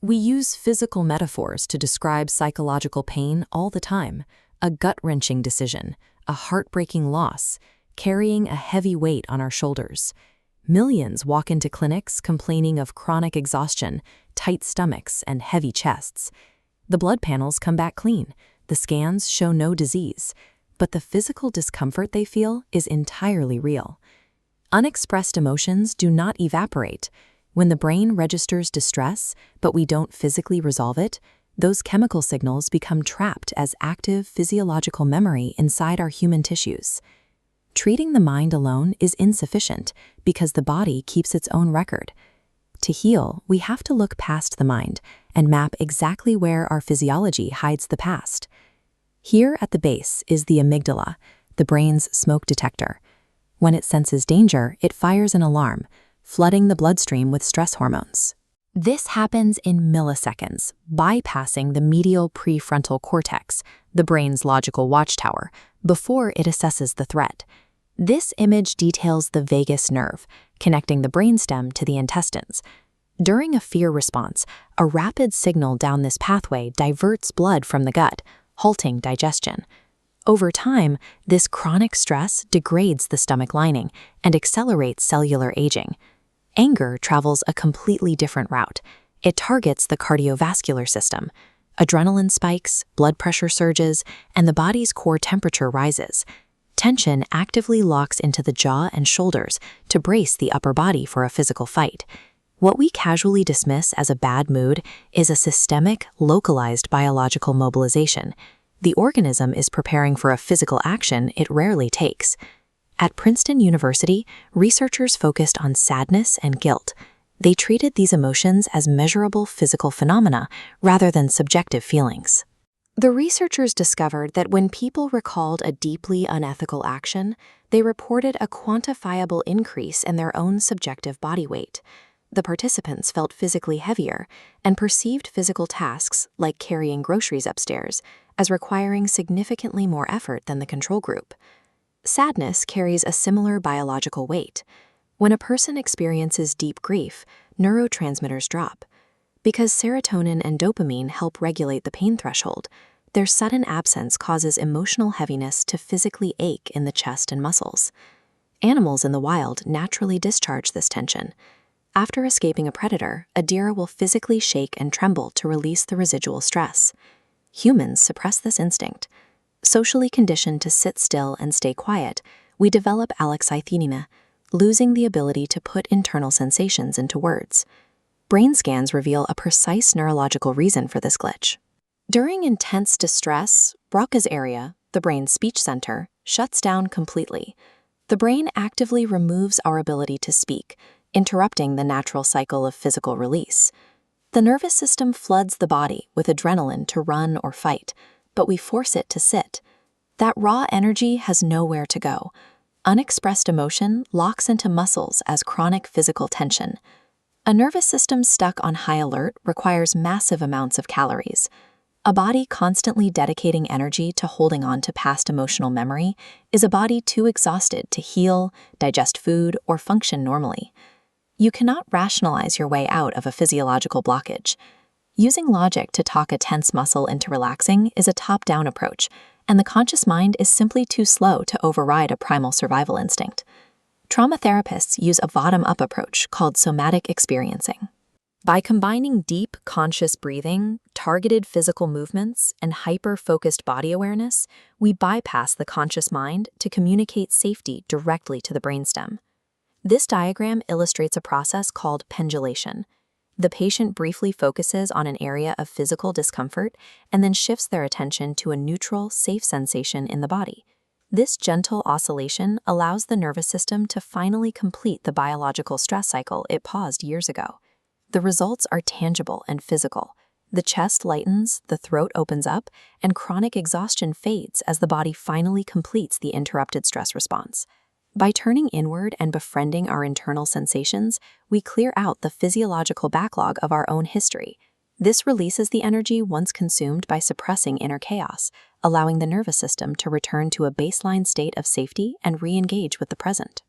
We use physical metaphors to describe psychological pain all the time: a gut-wrenching decision, a heartbreaking loss, carrying a heavy weight on our shoulders. Millions walk into clinics complaining of chronic exhaustion, tight stomachs, and heavy chests. The blood panels come back clean, the scans show no disease, but the physical discomfort they feel is entirely real. Unexpressed emotions do not evaporate. When the brain registers distress, but we don't physically resolve it, those chemical signals become trapped as active physiological memory inside our human tissues. Treating the mind alone is insufficient because the body keeps its own record. To heal, we have to look past the mind and map exactly where our physiology hides the past. Here at the base is the amygdala, the brain's smoke detector. When it senses danger, it fires an alarm, flooding the bloodstream with stress hormones. This happens in milliseconds, bypassing the medial prefrontal cortex, the brain's logical watchtower, before it assesses the threat. This image details the vagus nerve, connecting the brainstem to the intestines. During a fear response, a rapid signal down this pathway diverts blood from the gut, halting digestion. Over time, this chronic stress degrades the stomach lining and accelerates cellular aging. Anger travels a completely different route. It targets the cardiovascular system. Adrenaline spikes, blood pressure surges, and the body's core temperature rises. Tension actively locks into the jaw and shoulders to brace the upper body for a physical fight. What we casually dismiss as a bad mood is a systemic, localized biological mobilization. The organism is preparing for a physical action it rarely takes. At Princeton University, researchers focused on sadness and guilt. They treated these emotions as measurable physical phenomena rather than subjective feelings. The researchers discovered that when people recalled a deeply unethical action, they reported a quantifiable increase in their own subjective body weight. The participants felt physically heavier and perceived physical tasks, like carrying groceries upstairs, as requiring significantly more effort than the control group. Sadness carries a similar biological weight. When a person experiences deep grief, neurotransmitters drop. Because serotonin and dopamine help regulate the pain threshold, their sudden absence causes emotional heaviness to physically ache in the chest and muscles. Animals in the wild naturally discharge this tension. After escaping a predator, a deer will physically shake and tremble to release the residual stress. Humans suppress this instinct. Socially conditioned to sit still and stay quiet, we develop alexithymia, losing the ability to put internal sensations into words. Brain scans reveal a precise neurological reason for this glitch. During intense distress, Broca's area, the brain's speech center, shuts down completely. The brain actively removes our ability to speak, interrupting the natural cycle of physical release. The nervous system floods the body with adrenaline to run or fight, but we force it to sit. That raw energy has nowhere to go. Unexpressed emotion locks into muscles as chronic physical tension. A nervous system stuck on high alert requires massive amounts of calories. A body constantly dedicating energy to holding on to past emotional memory is a body too exhausted to heal, digest food, or function normally. You cannot rationalize your way out of a physiological blockage. Using logic to talk a tense muscle into relaxing is a top-down approach, and the conscious mind is simply too slow to override a primal survival instinct. Trauma therapists use a bottom-up approach called somatic experiencing. By combining deep, conscious breathing, targeted physical movements, and hyper-focused body awareness, we bypass the conscious mind to communicate safety directly to the brainstem. This diagram illustrates a process called pendulation. The patient briefly focuses on an area of physical discomfort and then shifts their attention to a neutral, safe sensation in the body. This gentle oscillation allows the nervous system to finally complete the biological stress cycle it paused years ago. The results are tangible and physical. The chest lightens, the throat opens up, and chronic exhaustion fades as the body finally completes the interrupted stress response. By turning inward and befriending our internal sensations, we clear out the physiological backlog of our own history. This releases the energy once consumed by suppressing inner chaos, allowing the nervous system to return to a baseline state of safety and re-engage with the present.